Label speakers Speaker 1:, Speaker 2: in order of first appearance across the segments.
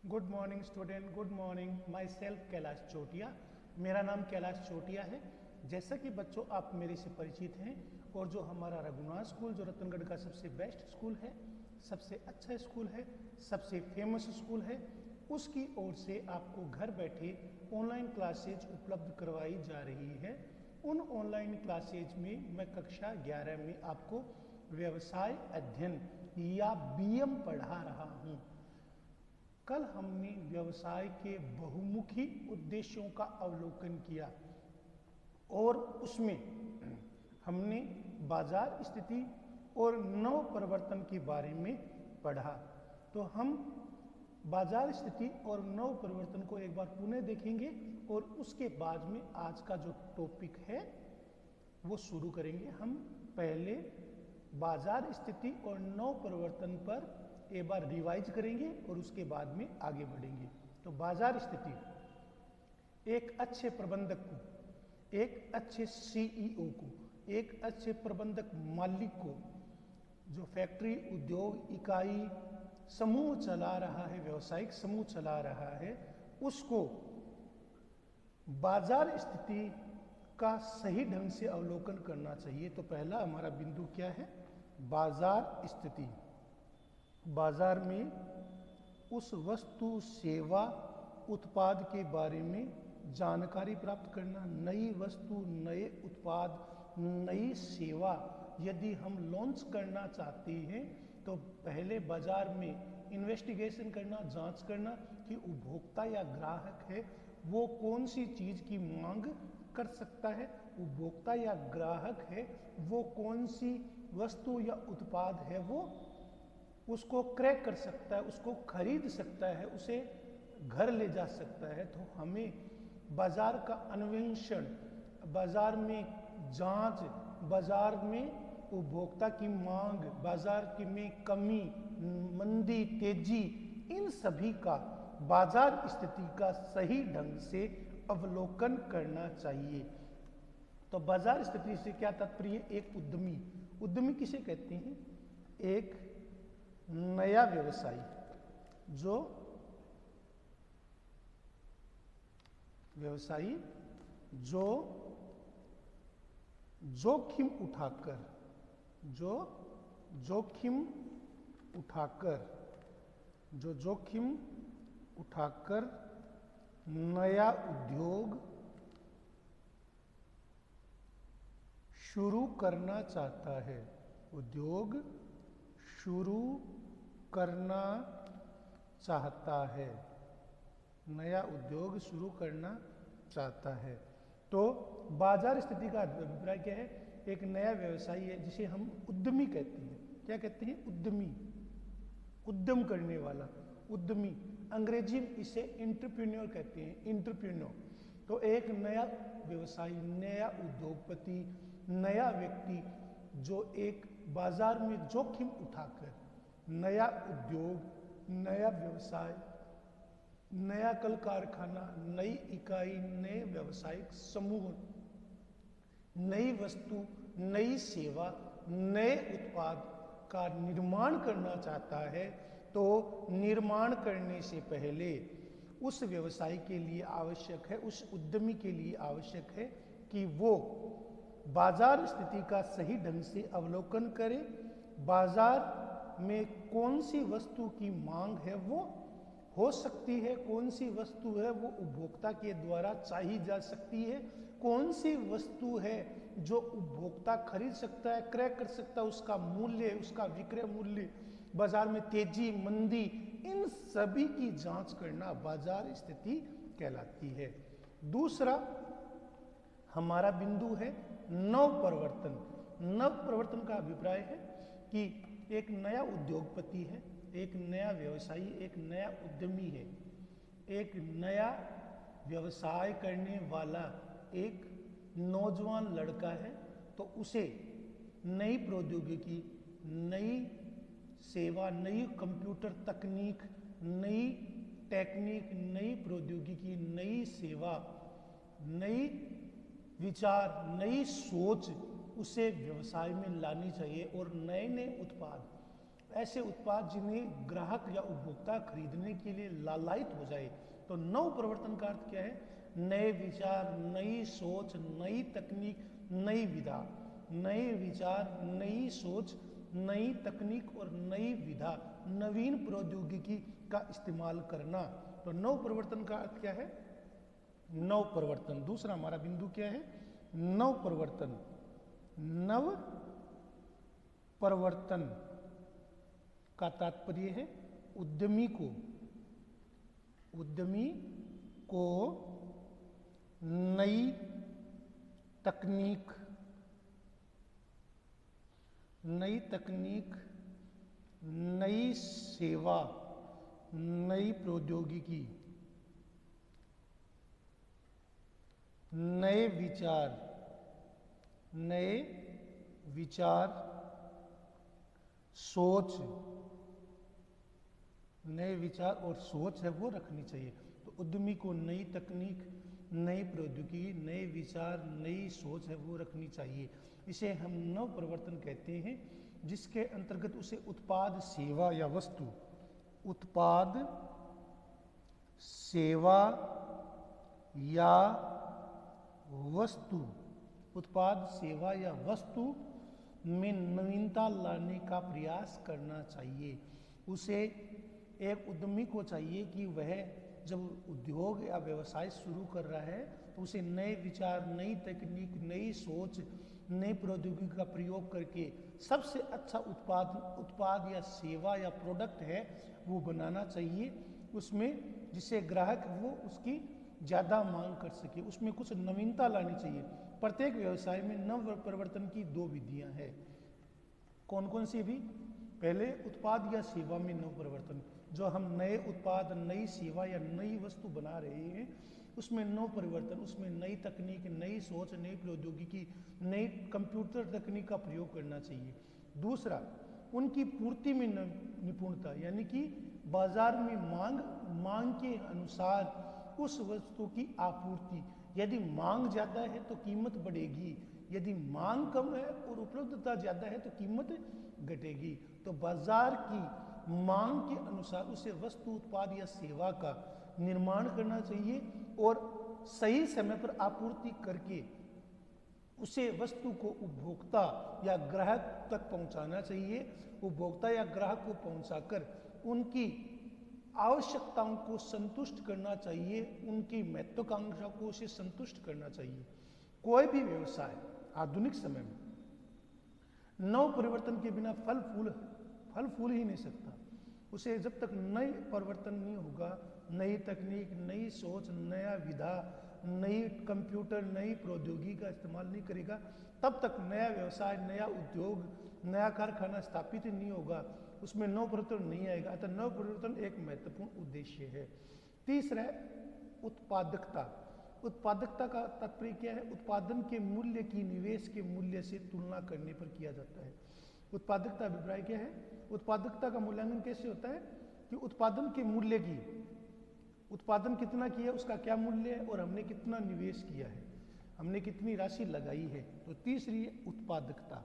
Speaker 1: Good morning student, good morning. Myself Kailash Chotiya. मेरा नाम कैलाश चोटिया है। जैसा कि बच्चों आप मेरे से परिचित हैं और जो हमारा रघुनाथ स्कूल जो रतनगढ़ का सबसे बेस्ट स्कूल है, सबसे अच्छा स्कूल है, सबसे फेमस स्कूल है, उसकी ओर से आपको घर बैठे ऑनलाइन क्लासेज उपलब्ध करवाई जा रही है। उन ऑनलाइन क्लासेज में मैं कक्षा 11 में आपको व्यवसाय अध्ययन या बीएम पढ़ा रहा हूँ। कल हमने व्यवसाय के बहुमुखी उद्देश्यों का अवलोकन किया और उसमें हमने बाजार स्थिति और नव परिवर्तन के बारे में पढ़ा। तो हम बाजार स्थिति और नव परिवर्तन को एक बार पुनः देखेंगे और उसके बाद में आज का जो टॉपिक है वो शुरू करेंगे। हम पहले बाजार स्थिति और नव परिवर्तन पर एक बार रिवाइज करेंगे और उसके बाद में आगे बढ़ेंगे। तो बाजार स्थिति, एक अच्छे प्रबंधक को, एक अच्छे सीईओ को, एक अच्छे प्रबंधक मालिक को जो फैक्ट्री, उद्योग, इकाई, समूह चला रहा है, व्यावसायिक समूह चला रहा है, उसको बाजार स्थिति का सही ढंग से अवलोकन करना चाहिए। तो पहला हमारा बिंदु क्या है? बाजार स्थिति। बाजार में उस वस्तु, सेवा, उत्पाद के बारे में जानकारी प्राप्त करना। नई वस्तु, नए उत्पाद, नई सेवा यदि हम लॉन्च करना चाहते हैं तो पहले बाजार में इन्वेस्टिगेशन करना, जांच करना कि उपभोक्ता या ग्राहक है वो कौन सी चीज़ की मांग कर सकता है, उपभोक्ता या ग्राहक है वो कौन सी वस्तु या उत्पाद है वो उसको क्रैक कर सकता है, उसको खरीद सकता है, उसे घर ले जा सकता है। तो हमें बाजार का अन्वेषण, बाजार में जांच, बाजार में उपभोक्ता की मांग, बाजार की में कमी, मंदी, तेजी, इन सभी का बाजार स्थिति का सही ढंग से अवलोकन करना चाहिए। तो बाजार स्थिति से क्या तात्पर्य? एक उद्यमी, उद्यमी किसे कहते हैं? एक नया व्यवसायी जो जोखिम उठाकर, जोखिम उठाकर नया उद्योग शुरू करना चाहता है, उद्योग शुरू करना चाहता है, नया उद्योग शुरू करना चाहता है। तो बाजार स्थिति का अभिप्राय क्या है? एक नया व्यवसायी है जिसे हम उद्यमी कहते हैं। क्या कहते हैं? उद्यमी, उद्यम करने वाला, उद्यमी। अंग्रेजी में इसे एंटरप्रेन्योर कहते हैं, एंटरप्रेन्योर। तो एक नया व्यवसायी, नया उद्योगपति, नया व्यक्ति जो एक बाजार में जोखिम उठाकर नया उद्योग, नया व्यवसाय, नया कल कारखाना, नई इकाई, नए व्यावसायिक समूह, नई वस्तु, नई सेवा, नए उत्पाद का निर्माण करना चाहता है। तो निर्माण करने से पहले उस व्यवसायी के लिए आवश्यक है, उस उद्यमी के लिए आवश्यक है कि वो बाजार स्थिति का सही ढंग से अवलोकन करे। बाजार में कौन सी वस्तु की मांग है वो हो सकती है, कौन सी वस्तु है वो उपभोक्ता के द्वारा चाही जा सकती है, कौन सी वस्तु है जो उपभोक्ता खरीद सकता है, क्रय कर सकता है, उसका मूल्य, उसका विक्रय मूल्य, बाजार में तेजी, मंदी, इन सभी की जांच करना बाजार स्थिति कहलाती है। दूसरा हमारा बिंदु है नव परिवर्तन। नव परिवर्तन का अभिप्राय है कि एक नया उद्योगपति है, एक नया व्यवसायी, एक नया उद्यमी है, एक नया व्यवसाय करने वाला एक नौजवान लड़का है। तो उसे नई प्रौद्योगिकी, नई सेवा, नई कंप्यूटर तकनीक, नई टेक्निक, नई प्रौद्योगिकी, नई सेवा, नई विचार, नई सोच उसे व्यवसाय में लानी चाहिए और नए नए उत्पाद ऐसे उत्पाद जिन्हें ग्राहक या उपभोक्ता खरीदने के लिए लालायित हो जाए। तो नव परिवर्तन का अर्थ क्या है? नए विचार, नई सोच, नई तकनीक, नई विधा। नए विचार, नई सोच, नई तकनीक और नई विधा, नवीन प्रौद्योगिकी का इस्तेमाल करना। तो नव परिवर्तन का अर्थ क्या है? नव परिवर्तन। दूसरा हमारा बिंदु क्या है? नव परिवर्तन। नव परिवर्तन का तात्पर्य है उद्यमी को नई तकनीक, नई सेवा, नई प्रौद्योगिकी, नए विचार, सोच, नए विचार और सोच है वो रखनी चाहिए। तो उद्यमी को नई तकनीक, नई प्रौद्योगिकी, नए विचार, नई सोच है वो रखनी चाहिए। इसे हम नव परिवर्तन कहते हैं, जिसके अंतर्गत उसे उत्पाद, सेवा या वस्तु, उत्पाद, सेवा या वस्तु, उत्पाद, सेवा या वस्तु में नवीनता लाने का प्रयास करना चाहिए। उसे, एक उद्यमी को चाहिए कि वह जब उद्योग या व्यवसाय शुरू कर रहा है तो उसे नए विचार, नई तकनीक, नई सोच, नई प्रौद्योगिकी का प्रयोग करके सबसे अच्छा उत्पाद या सेवा या प्रोडक्ट है वो बनाना चाहिए, उसमें जिससे ग्राहक वो उसकी ज़्यादा मांग कर सके। उसमें कुछ नवीनता लानी चाहिए। प्रत्येक व्यवसाय में नव परिवर्तन की दो विधियां हैं। कौन कौन सी भी? पहले उत्पाद या सेवा में नव परिवर्तन, जो हम नए उत्पाद, नई सेवा या नई वस्तु बना रहे हैं उसमें नव परिवर्तन, उसमें नई तकनीक, नई सोच, नई प्रौद्योगिकी, नई कंप्यूटर तकनीक का प्रयोग करना चाहिए। दूसरा, उनकी पूर्ति में निपुणता, यानी कि बाजार में मांग के अनुसार उस वस्तु की आपूर्ति। यदि मांग ज़्यादा है तो कीमत बढ़ेगी, यदि मांग कम है और उपलब्धता ज़्यादा है तो कीमत घटेगी। तो बाजार की मांग के अनुसार उसे वस्तु, उत्पाद या सेवा का निर्माण करना चाहिए और सही समय पर आपूर्ति करके उसे वस्तु को उपभोक्ता या ग्राहक तक पहुंचाना चाहिए। उपभोक्ता या ग्राहक को पहुंचाकर उनकी आवश्यकताओं को संतुष्ट करना चाहिए, उनकी महत्वाकांक्षा को उसे संतुष्ट करना चाहिए। कोई भी व्यवसाय आधुनिक समय में नव परिवर्तन के बिना फल फूल ही नहीं सकता। उसे जब तक नई परिवर्तन नहीं होगा, नई तकनीक, नई सोच, नया विधा, नई कंप्यूटर, नई प्रौद्योगिकी का इस्तेमाल नहीं करेगा, तब तक नया व्यवसाय, नया उद्योग, नया कारखाना स्थापित नहीं होगा, उसमें नव परिवर्तन नहीं आएगा। अतः नव परिवर्तन एक महत्वपूर्ण उद्देश्य है। तीसरा है उत्पादकता। उत्पादकता का तात्पर्य क्या है? उत्पादन के मूल्य की निवेश के मूल्य से तुलना करने पर किया जाता है। उत्पादकता अभिप्राय क्या है? उत्पादकता का मूल्यांकन कैसे होता है कि उत्पादन के मूल्य की, उत्पादन कितना किया, उसका क्या मूल्य है और हमने कितना निवेश किया है, हमने कितनी राशि लगाई है। तो तीसरी है उत्पादकता।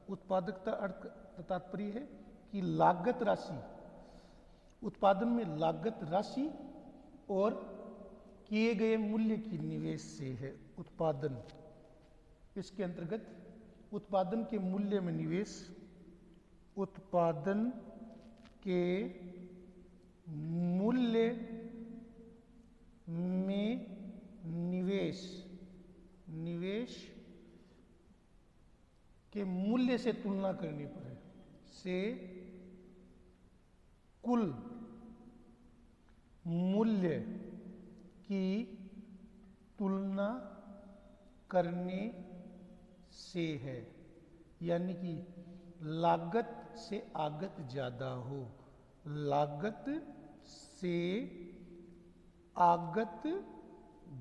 Speaker 1: उत्पादकता अर्थ तात्पर्य है कि लागत राशि, उत्पादन में लागत राशि और किए गए मूल्य की निवेश से है उत्पादन। इसके अंतर्गत उत्पादन के मूल्य में निवेश, उत्पादन के मूल्य में निवेश के मूल्य से तुलना करने पर है, से कुल मूल्य की तुलना करने से है, यानी कि लागत से आगत ज़्यादा हो, लागत से आगत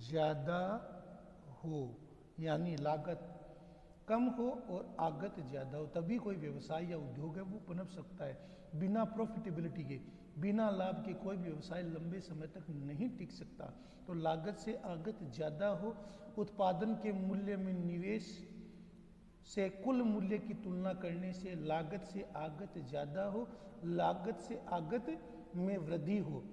Speaker 1: ज़्यादा हो, यानी लागत कम हो और आगत ज़्यादा हो, तभी कोई व्यवसाय या उद्योग है वो पनप सकता है। बिना प्रॉफिटेबिलिटी के, बिना लाभ के कोई भी व्यवसाय लंबे समय तक नहीं टिक सकता। तो लागत से आगत ज़्यादा हो, उत्पादन के मूल्य में निवेश से कुल मूल्य की तुलना करने से लागत से आगत ज्यादा हो, लागत से आगत में वृद्धि हो,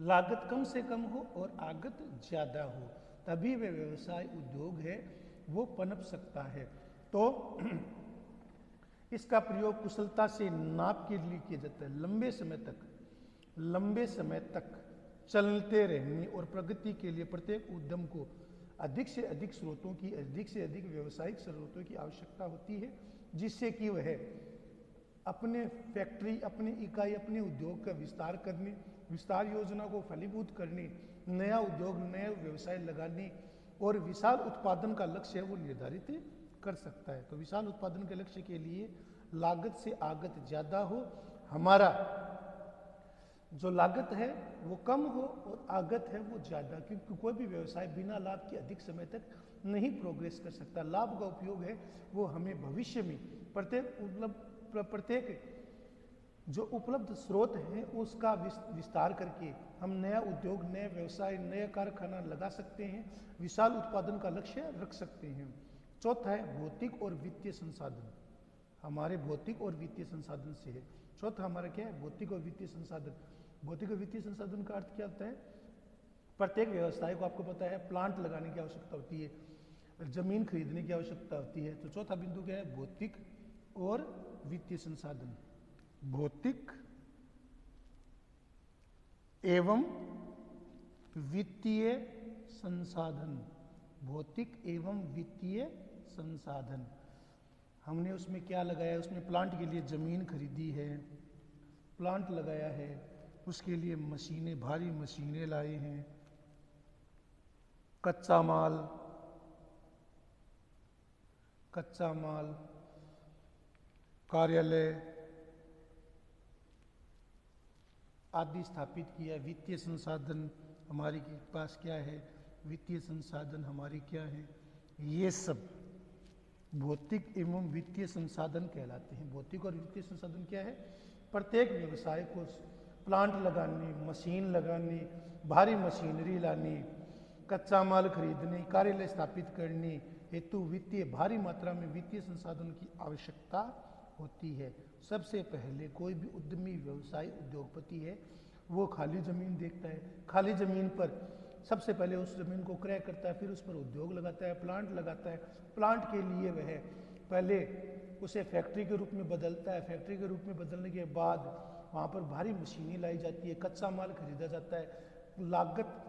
Speaker 1: लागत कम से कम हो और आगत ज्यादा हो, तभी वह व्यवसाय उद्योग है वो पनप सकता है। तो इसका प्रयोग कुशलता से नाप के लिए किया जाता है। लंबे समय तक चलते रहने और प्रगति के लिए प्रत्येक उद्यम को अधिक से अधिक स्रोतों की, अधिक से अधिक व्यावसायिक स्रोतों की आवश्यकता होती है, जिससे कि वह अपने फैक्ट्री, अपनी इकाई, अपने उद्योग का विस्तार करने, विस्तार योजना को फलीभूत करने, नया उद्योग, नया व्यवसाय लगाने और विशाल उत्पादन का लक्ष्य है वो निर्धारित कर सकता है। तो विशाल उत्पादन के लक्ष्य के लिए लागत से आगत ज्यादा हो, हमारा जो लागत है वो कम हो और आगत है वो ज्यादा, क्योंकि कोई भी व्यवसाय बिना लाभ के अधिक समय तक नहीं प्रोग्रेस कर सकता। लाभ का उपयोग है वो हमें भविष्य में प्रत्येक जो उपलब्ध स्रोत हैं उसका विस्तार करके हम नया उद्योग, नया व्यवसाय, नया कारखाना लगा सकते हैं, विशाल उत्पादन का लक्ष्य रख सकते हैं। चौथा है भौतिक और वित्तीय संसाधन। हमारे भौतिक और वित्तीय संसाधन से है। चौथा हमारा क्या है? भौतिक और वित्तीय संसाधन। भौतिक और वित्तीय संसाधन का अर्थ क्या होता है? प्रत्येक व्यवसाय को आपको पता है प्लांट लगाने की आवश्यकता होती है, जमीन खरीदने की आवश्यकता होती है। तो चौथा बिंदु क्या है? भौतिक और वित्तीय संसाधन। भौतिक एवं वित्तीय संसाधन। भौतिक एवं वित्तीय संसाधन। हमने उसमें क्या लगाया? उसमें प्लांट के लिए जमीन खरीदी है, प्लांट लगाया है, उसके लिए मशीनें, भारी मशीनें लाए हैं, कच्चा माल, कार्यालय आदि स्थापित किया। वित्तीय संसाधन हमारे के पास क्या है? वित्तीय संसाधन हमारी क्या है? ये सब भौतिक एवं वित्तीय संसाधन कहलाते हैं। भौतिक और वित्तीय संसाधन क्या है? प्रत्येक व्यवसाय को प्लांट लगाने, मशीन लगाने, भारी मशीनरी लाने, कच्चा माल खरीदने, कार्यालय स्थापित करने हेतु वित्तीय, भारी मात्रा में वित्तीय संसाधन की आवश्यकता होती है। सबसे पहले कोई भी उद्यमी, व्यवसायी, उद्योगपति है वो खाली जमीन देखता है। खाली जमीन पर सबसे पहले उस जमीन को क्रय करता है, फिर उस पर उद्योग लगाता है, प्लांट लगाता है। प्लांट के लिए वह पहले उसे फैक्ट्री के रूप में बदलता है। फैक्ट्री के रूप में बदलने के बाद वहाँ पर भारी मशीनें लाई जाती है, कच्चा माल खरीदा जाता है, लागत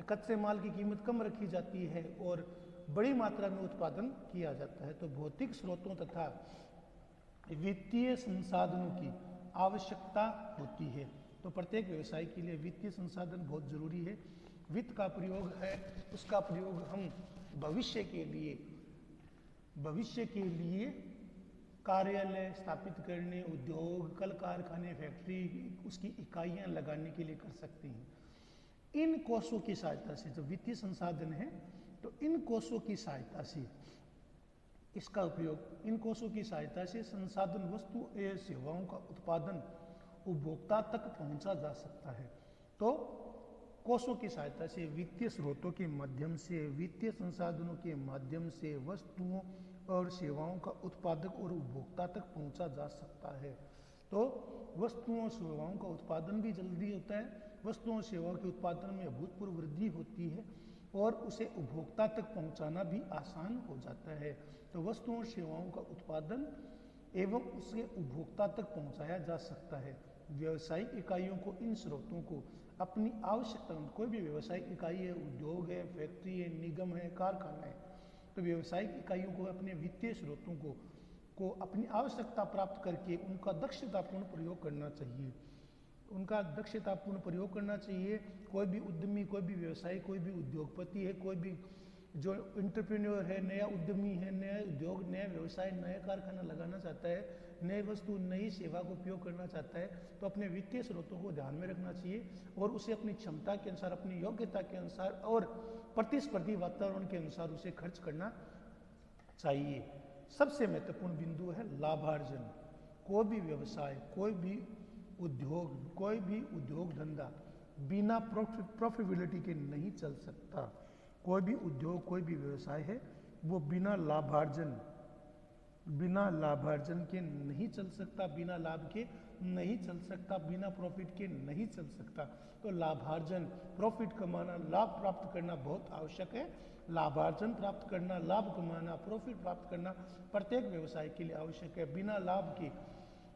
Speaker 1: कच्चे माल की कीमत कम रखी जाती है और बड़ी मात्रा में उत्पादन किया जाता है। तो भौतिक स्रोतों तथा वित्तीय संसाधनों की आवश्यकता होती है। तो प्रत्येक व्यवसाय के लिए वित्तीय संसाधन बहुत जरूरी है। वित्त का प्रयोग है, उसका प्रयोग हम भविष्य के लिए कार्यालय स्थापित करने, उद्योग, कल कारखाने, फैक्ट्री, उसकी इकाइयां लगाने के लिए कर सकते हैं। इन कोषों की सहायता से, जब वित्तीय संसाधन है तो इन कोषों की सहायता से इसका उपयोग, इन कोषों की सहायता से संसाधन, वस्तु एवं सेवाओं का उत्पादन उपभोक्ता तक पहुंचा जा सकता है। तो कोषों की सहायता से, वित्तीय स्रोतों के माध्यम से, वित्तीय संसाधनों के माध्यम से वस्तुओं और सेवाओं का उत्पादक और उपभोक्ता तक पहुंचा जा सकता है। तो वस्तुओं और सेवाओं का उत्पादन भी जल्दी होता है, वस्तुओं और सेवाओं के उत्पादन में अभूतपूर्व वृद्धि होती है और उसे उपभोक्ता तक पहुंचाना भी आसान हो जाता है। तो वस्तुओं और सेवाओं का उत्पादन एवं उसे उपभोक्ता तक पहुंचाया जा सकता है। व्यवसायिक इकाइयों को इन स्रोतों को अपनी आवश्यकता, कोई भी व्यवसायिक इकाई है, उद्योग है, फैक्ट्री है, निगम है, कारखाना है, तो व्यवसायिक इकाइयों को अपने वित्तीय स्रोतों को अपनी आवश्यकता प्राप्त करके उनका दक्षतापूर्ण प्रयोग करना चाहिए। कोई भी उद्यमी, कोई भी व्यवसायी, कोई भी उद्योगपति है, कोई भी जो एंटरप्रेन्योर है, नया उद्यमी है, नया उद्योग, नया व्यवसाय, नया कारखाना लगाना चाहता है, नई वस्तु, नई सेवा को उपयोग करना चाहता है, तो अपने वित्तीय स्रोतों को ध्यान में रखना चाहिए और उसे अपनी क्षमता के अनुसार, अपनी योग्यता के अनुसार और प्रतिस्पर्धी वातावरण के अनुसार उसे खर्च करना चाहिए। सबसे महत्वपूर्ण बिंदु है लाभार्जन। कोई भी व्यवसाय, कोई भी उद्योग धंधा बिना प्रॉफिटेबिलिटी के नहीं चल सकता। कोई भी उद्योग, कोई भी व्यवसाय है वो बिना लाभार्जन बिना लाभार्जन के नहीं चल सकता, बिना लाभ के नहीं चल सकता, बिना प्रॉफिट के नहीं चल सकता। तो लाभार्जन, प्रॉफिट कमाना, लाभ प्राप्त करना बहुत आवश्यक है। लाभार्जन प्राप्त करना, लाभ कमाना, प्रॉफिट प्राप्त करना प्रत्येक व्यवसाय के लिए आवश्यक है। बिना लाभ के,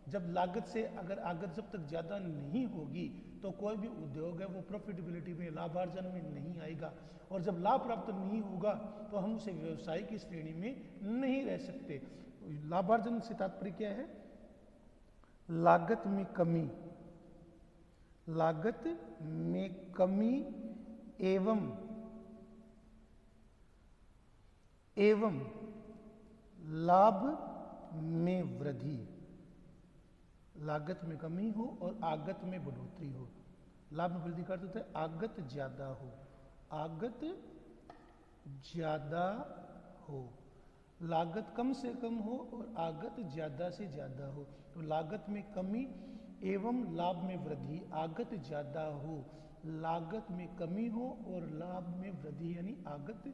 Speaker 1: जब लागत से अगर आगत जब तक ज़्यादा नहीं होगी तो कोई भी उद्योग है वो प्रॉफिटेबिलिटी में, लाभार्जन में नहीं आएगा। और जब लाभ प्राप्त नहीं होगा तो हम उसे व्यवसाय की श्रेणी में नहीं रह सकते। लाभार्जन से तात्पर्य क्या है? लागत में कमी, लागत में कमी एवं लाभ में वृद्धि। लागत में कमी हो और आगत में बढ़ोतरी हो। लाभ में वृद्धि का अर्थ होता है आगत ज्यादा हो, आगत ज्यादा हो, लागत कम से कम हो और आगत ज्यादा से ज्यादा हो। तो लागत में कमी एवं लाभ में वृद्धि, आगत ज्यादा हो, लागत में कमी हो और लाभ में वृद्धि यानी आगत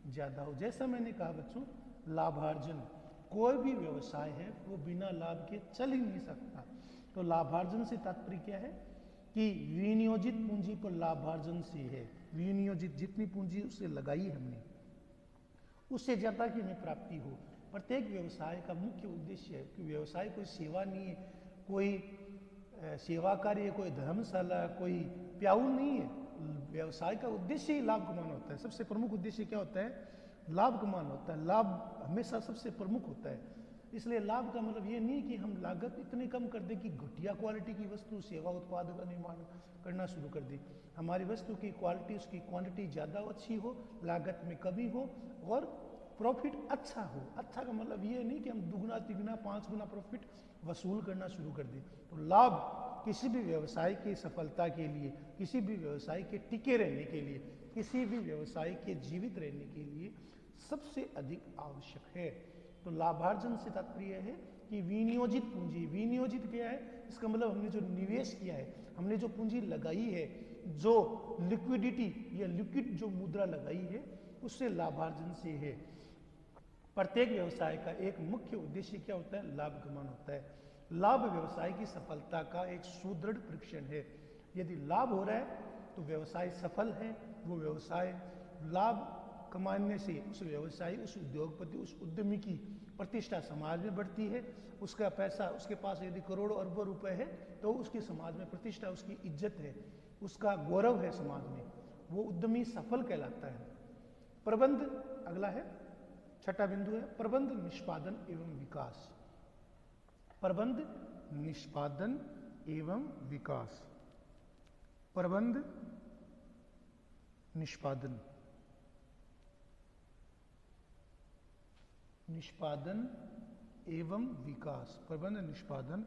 Speaker 1: ज्यादा हो। जैसा मैंने कहा बच्चों, लाभार्जन, कोई भी व्यवसाय है वो बिना लाभ के चल ही नहीं सकता। तो लाभार्जन से तात्पर्य क्या है कि विनियोजित पूंजी पर लाभार्जन से है। विनियोजित, जितनी पूंजी उससे लगाई हमने उससे ज्यादा की हमें प्राप्ति हो। प्रत्येक व्यवसाय का मुख्य उद्देश्य है कि व्यवसाय कोई सेवा नहीं है, कोई सेवा कार्य, कोई धर्मशाला, कोई प्याऊ नहीं है। व्यवसाय का उद्देश्य ही लाभ कमाना होता है। सबसे प्रमुख उद्देश्य क्या होता है? लाभ कमाना होता है। लाभ हमेशा सबसे प्रमुख होता है। इसलिए लाभ का मतलब ये नहीं कि हम लागत इतने कम कर दें कि घटिया क्वालिटी की वस्तु, सेवा, उत्पाद का निर्माण करना शुरू कर दें। हमारी वस्तु की क्वालिटी, उसकी क्वांटिटी ज़्यादा अच्छी हो, लागत में कमी हो और प्रॉफिट अच्छा हो। अच्छा का मतलब ये नहीं कि हम दुगना तिगुना 5 गुना प्रॉफिट वसूल करना शुरू कर दें। तो लाभ किसी भी व्यवसाय की सफलता के लिए, किसी भी व्यवसाय के टिके रहने के लिए, किसी भी व्यवसाय के जीवित रहने के लिए सबसे अधिक आवश्यक है। तो लाभार्जन से तात्पर्य है कि विनियोजित पूंजी, विनियोजित क्या है? इसका मतलब हमने जो निवेश किया है, हमने जो पूंजी लगाई है, जो लिक्विडिटी या लिक्विड जो मुद्रा लगाई है, उससे लाभार्जन से है। प्रत्येक व्यवसाय का एक मुख्य उद्देश्य क्या होता है? लाभ कमाना होता है। लाभ व्यवसाय की सफलता का एक सुदृढ़ परीक्षण है। यदि लाभ हो रहा है तो व्यवसाय सफल है। वो व्यवसाय लाभ कमाने से उस व्यवसायी, उस उद्योगपति, उस उद्यमी की प्रतिष्ठा समाज में बढ़ती है। उसका पैसा, उसके पास यदि करोड़ों अरबों रुपए है तो उसकी समाज में प्रतिष्ठा, उसकी इज्जत है, उसका गौरव है समाज में। वो उद्यमी सफल कहलाता है। प्रबंध अगला है, छठा बिंदु है प्रबंध, निष्पादन एवं विकास। प्रबंध, निष्पादन एवं विकास। प्रबंध, निष्पादन, निष्पादन एवं विकास। प्रबंध, निष्पादन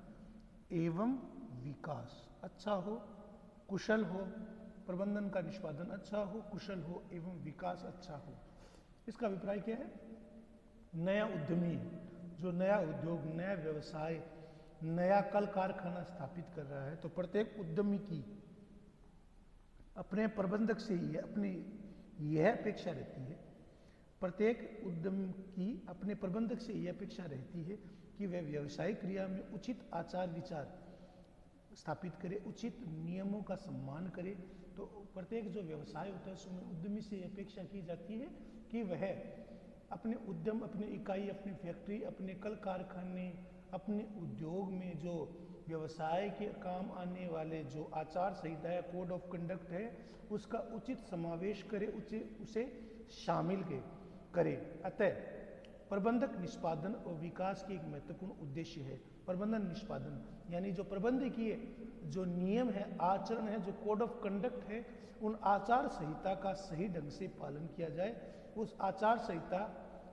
Speaker 1: एवं विकास अच्छा हो, कुशल हो। प्रबंधन का निष्पादन अच्छा हो, कुशल हो एवं विकास अच्छा हो। इसका अभिप्राय क्या है? नया उद्यमी जो नया उद्योग, नया व्यवसाय, नया कल कारखाना स्थापित कर रहा है, तो प्रत्येक उद्यमी की अपने प्रबंधक से ही अपनी यह अपेक्षा रहती है, प्रत्येक उद्यम की अपने प्रबंधक से यह अपेक्षा रहती है कि वह व्यवसायिक क्रिया में उचित आचार विचार स्थापित करे, उचित नियमों का सम्मान करे। तो प्रत्येक जो व्यवसाय होता है उसमें उद्यमी से अपेक्षा की जाती है कि वह अपने उद्यम, अपनी इकाई, अपनी फैक्ट्री, अपने कल कारखाने, अपने उद्योग में जो व्यवसाय के काम आने वाले जो आचार संहिता है, कोड ऑफ कंडक्ट है, उसका उचित समावेश करे, उसे शामिल करे। अतः प्रबंधक निष्पादन और विकास की एक महत्वपूर्ण उद्देश्य है। प्रबंधन निष्पादन यानी जो प्रबंधकीय जो नियम है, आचरण है, जो कोड ऑफ कंडक्ट है, उन आचार संहिता का सही ढंग से पालन किया जाए। उस आचार संहिता,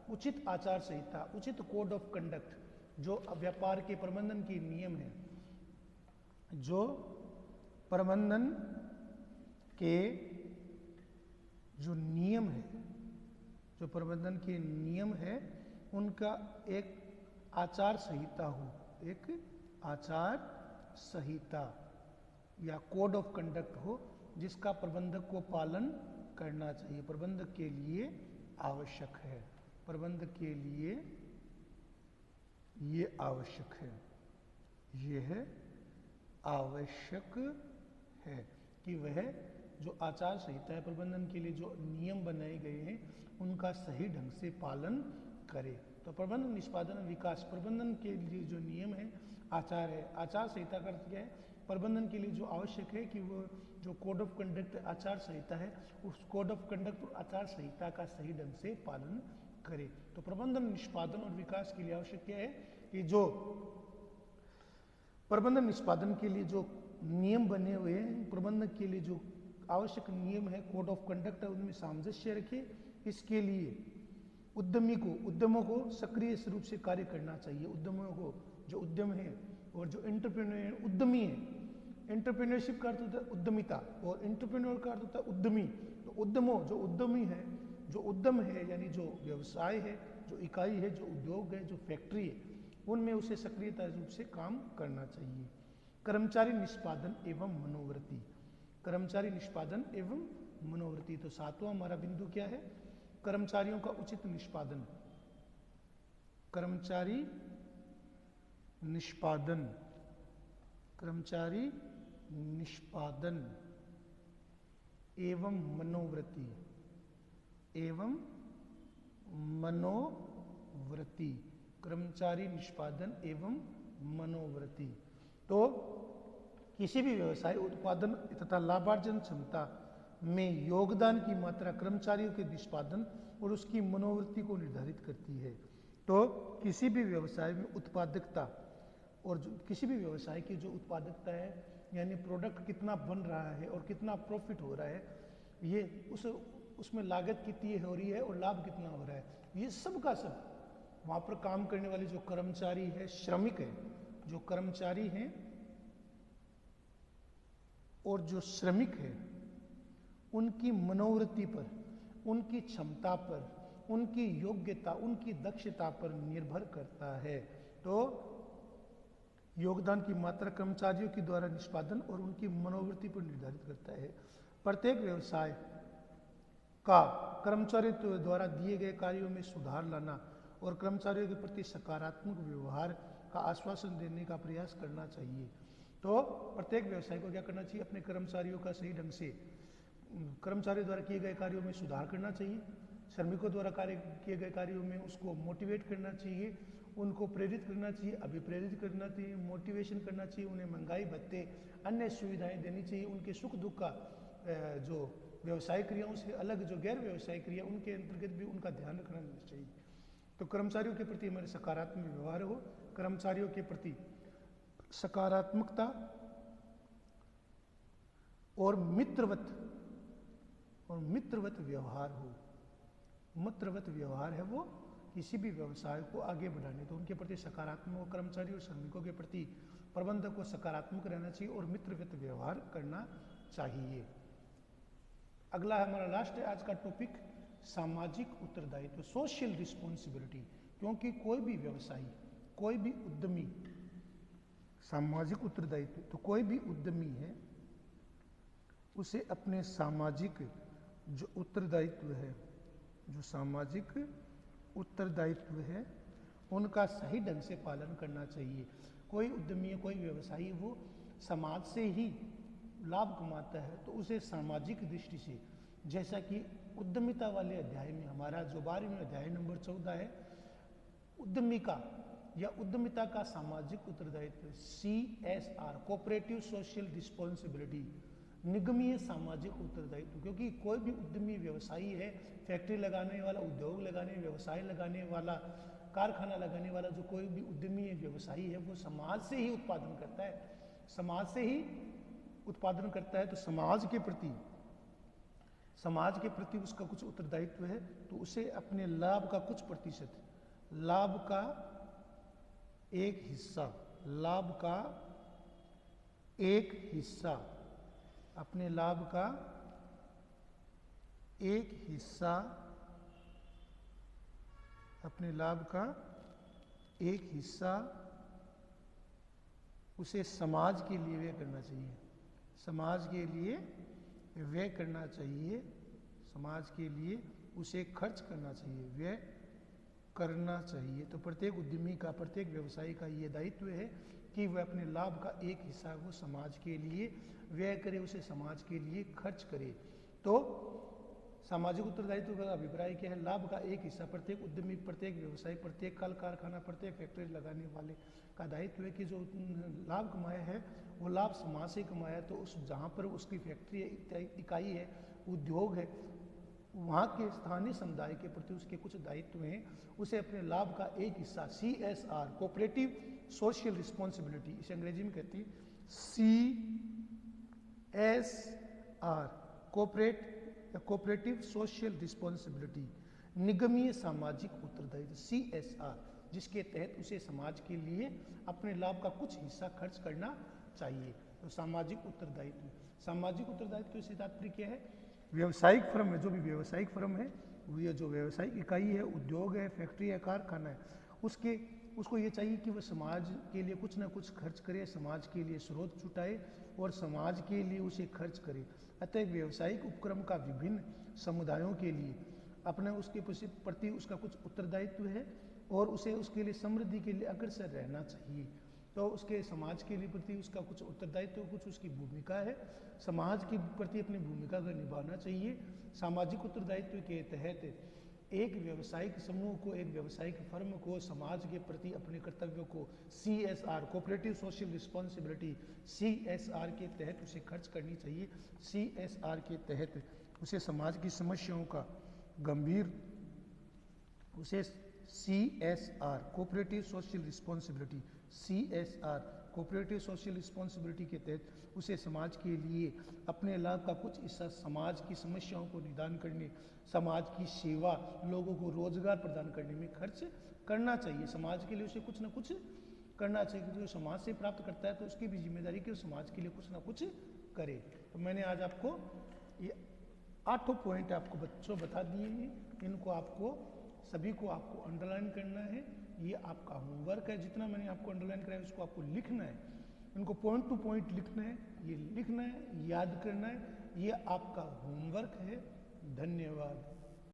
Speaker 1: उचित आचार संहिता, उचित कोड ऑफ कंडक्ट जो व्यापार के प्रबंधन के नियम है, जो प्रबंधन के जो नियम है, जो प्रबंधन के नियम है, उनका एक आचार संहिता हो, एक आचार संहिता या कोड ऑफ कंडक्ट हो, जिसका प्रबंधक को पालन करना चाहिए, प्रबंधक के लिए आवश्यक है, प्रबंधक के लिए ये आवश्यक है, यह आवश्यक है कि वह जो आचार संहिता है, प्रबंधन के लिए जो नियम बनाए गए हैं उनका सही ढंग से पालन करे। तो प्रबंधन, निष्पादन और विकास, प्रबंधन के लिए जो नियम है, आचार है, आचार संहिता का अर्थ क्या है, प्रबंधन के लिए जो आवश्यक है कि वो जो कोड ऑफ कंडक्ट आचार संहिता है, उस कोड ऑफ कंडक्ट और आचार संहिता का सही ढंग से पालन करे। तो प्रबंधन, निष्पादन और विकास के लिए आवश्यक क्या है कि जो प्रबंधन निष्पादन के लिए जो नियम बने हुए हैं, प्रबंधन के लिए जो आवश्यक नियम है, कोड ऑफ कंडक्ट है, उनमें सामंजस्य रखे। इसके लिए उद्यमों को सक्रिय रूप से कार्य करना चाहिए। उद्यमियों को, जो उद्यम है और जो एंटरप्रेन्योर उद्यमी है, एंटरप्रेन्योरशिप का अर्थ होता है उद्यमिता और एंटरप्रेन्योर का अर्थ होता है उद्यमी। तो उद्यमों, जो उद्यमी है, जो उद्यम है यानी जो व्यवसाय है, जो इकाई है, जो उद्योग है, जो फैक्ट्री है, उनमें उसे सक्रियता रूप से काम करना चाहिए। कर्मचारी निष्पादन एवं मनोवृत्ति, कर्मचारी निष्पादन एवं मनोवृत्ति। तो सातवां हमारा बिंदु क्या है, कर्मचारियों का उचित निष्पादन, कर्मचारी निष्पादन, कर्मचारी निष्पादन एवं मनोवृत्ति, एवं मनोवृत्ति, कर्मचारी निष्पादन एवं मनोवृत्ति। तो किसी भी व्यवसाय, उत्पादन तथा लाभार्जन क्षमता में योगदान की मात्रा कर्मचारियों के निष्पादन और उसकी मनोवृत्ति को निर्धारित करती है। तो किसी भी व्यवसाय में उत्पादकता और किसी भी व्यवसाय की जो उत्पादकता है, यानी प्रोडक्ट कितना बन रहा है और कितना प्रॉफिट हो रहा है, ये उसमें लागत कितनी हो रही है और लाभ कितना हो रहा है, ये सब का सब वहाँ पर काम करने वाले जो कर्मचारी है, श्रमिक है, जो कर्मचारी हैं और जो श्रमिक है, उनकी मनोवृत्ति पर, उनकी क्षमता पर, उनकी योग्यता, उनकी दक्षता पर निर्भर करता है। तो योगदान की मात्रा कर्मचारियों के द्वारा निष्पादन और उनकी मनोवृत्ति पर निर्धारित करता है। प्रत्येक व्यवसाय का कर्मचारियों द्वारा दिए गए कार्यों में सुधार लाना और कर्मचारियों के प्रति सकारात्मक व्यवहार का आश्वासन देने का प्रयास करना चाहिए। तो प्रत्येक व्यवसाय को क्या करना चाहिए, अपने कर्मचारियों का सही ढंग से, कर्मचारियों द्वारा किए गए कार्यों में सुधार करना चाहिए, श्रमिकों द्वारा किए गए कार्यों में उसको मोटिवेट करना चाहिए, उनको प्रेरित करना चाहिए, अभिप्रेरित करना चाहिए, मोटिवेशन करना चाहिए, उन्हें महंगाई भत्ते, अन्य सुविधाएं देनी चाहिए, उनके सुख दुख का जो व्यवसायिक क्रियाओं से अलग जो गैर व्यवसायिक क्रिया, उनके अंतर्गत भी उनका ध्यान रखना चाहिए। तो कर्मचारियों के प्रति हमारे सकारात्मक व्यवहार हो, कर्मचारियों के प्रति सकारात्मकता और मित्रवत व्यवहार हो। मित्रवत व्यवहार है वो किसी भी व्यवसाय को आगे बढ़ाने, तो उनके प्रति सकारात्मक, कर्मचारी और श्रमिकों के प्रति प्रबंधक को सकारात्मक रहना चाहिए और मित्रवत व्यवहार करना चाहिए। अगला है हमारा लास्ट है आज का टॉपिक, सामाजिक उत्तरदायित्व, सोशल रिस्पॉन्सिबिलिटी। क्योंकि कोई भी व्यवसायी, कोई भी उद्यमी, सामाजिक उत्तरदायित्व, तो कोई भी उद्यमी है उसे अपने सामाजिक जो उत्तरदायित्व है, जो सामाजिक उत्तरदायित्व है, उनका सही ढंग से पालन करना चाहिए। कोई उद्यमी, कोई व्यवसायी वो समाज से ही लाभ कमाता है, तो उसे सामाजिक दृष्टि से, जैसा कि उद्यमिता वाले अध्याय में हमारा जो 12वें अध्याय नंबर 14 है, उद्यमी का या उद्यमिता का सामाजिक उत्तरदायित्व, CSR, कोऑपरेटिव सोशल रिस्पॉन्सिबिलिटी, निगमीय सामाजिक उत्तरदायित्व। क्योंकि कोई भी उद्यमी व्यवसायी है, फैक्ट्री लगाने वाला, उद्योग लगाने, व्यवसाय लगाने वाला, कारखाना लगाने वाला, जो कोई भी उद्यमी व्यवसायी है वो समाज से ही उत्पादन करता है, समाज से ही उत्पादन करता है। तो समाज के प्रति उसका कुछ उत्तरदायित्व है, तो उसे अपने लाभ का कुछ प्रतिशत, लाभ का एक हिस्सा, लाभ का एक हिस्सा, अपने लाभ का एक हिस्सा, अपने लाभ का एक हिस्सा उसे समाज के लिए व्यय करना चाहिए, समाज के लिए व्यय करना चाहिए, समाज के लिए उसे खर्च करना चाहिए, व्यय करना चाहिए। तो प्रत्येक उद्यमी का, प्रत्येक व्यवसायी का ये दायित्व है कि वह अपने लाभ का एक हिस्सा वो समाज के लिए व्यय करे, उसे समाज के लिए खर्च करे। तो सामाजिक उत्तरदायित्व का अभिप्राय क्या है? लाभ का एक हिस्सा प्रत्येक उद्यमी, प्रत्येक व्यवसायी, प्रत्येक कल कारखाना, प्रत्येक फैक्ट्री लगाने वाले का दायित्व है कि जो लाभ कमाया है वो लाभ समाज से कमाया है। तो उस जहाँ पर उसकी फैक्ट्री है, इकाई है, उद्योग है, वहाँ के स्थानीय समुदाय के प्रति उसके कुछ दायित्व हैं। उसे अपने लाभ का एक हिस्सा CSR, कोऑपरेटिव सोशल रिस्पॉन्सिबिलिटी, इसे अंग्रेजी में कहती है CSR, कोऑपरेटिव सोशल रिस्पॉन्सिबिलिटी, निगमीय सामाजिक उत्तरदायित्व CSR, जिसके तहत उसे समाज के लिए अपने लाभ का कुछ हिस्सा खर्च करना चाहिए। तो सामाजिक उत्तरदायित्व, सामाजिक उत्तरदायित्व से तात्पर्य क्या है? व्यावसायिक फर्म है, जो भी व्यावसायिक फर्म है, ये जो व्यावसायिक इकाई है, उद्योग है, फैक्ट्री है, कारखाना है, उसको ये चाहिए कि वह समाज के लिए कुछ ना कुछ खर्च करे, समाज के लिए स्रोत जुटाए और समाज के लिए उसे खर्च करे। अतः व्यावसायिक उपक्रम का विभिन्न समुदायों के लिए अपने उसके प्रति उसका कुछ उत्तरदायित्व है और उसे उसके लिए समृद्धि के लिए अग्रसर रहना चाहिए। तो उसके समाज के लिए प्रति उसका कुछ उत्तरदायित्व, कुछ उसकी भूमिका है, समाज के प्रति अपनी भूमिका को निभाना चाहिए। सामाजिक उत्तरदायित्व के तहत एक व्यावसायिक समूह को, एक व्यावसायिक फर्म को समाज के प्रति अपने कर्तव्यों को CSR, cooperative social responsibility, CSR के तहत उसे खर्च करनी चाहिए। CSR के तहत उसे समाज की समस्याओं का गंभीर, उसे CSR, cooperative social responsibility, CSR, cooperative social responsibility के तहत उसे समाज के लिए अपने लाभ का कुछ हिस्सा समाज की समस्याओं को निदान करने, समाज की सेवा, लोगों को रोजगार प्रदान करने में खर्च करना चाहिए। समाज के लिए उसे कुछ ना कुछ करना चाहिए, क्योंकि समाज से प्राप्त करता है तो उसकी भी जिम्मेदारी कि समाज के लिए कुछ ना कुछ करे। तो मैंने आज आपको ये 8 पॉइंट आपको बच्चों बता दिए हैं। इनको आपको सभी को आपको अंडरलाइन करना है। ये आपका होमवर्क है, जितना मैंने आपको अंडरलाइन कराया उसको आपको लिखना है। इनको पॉइंट टू पॉइंट लिखना है, ये लिखना है, याद करना है, ये आपका होमवर्क है। धन्यवाद।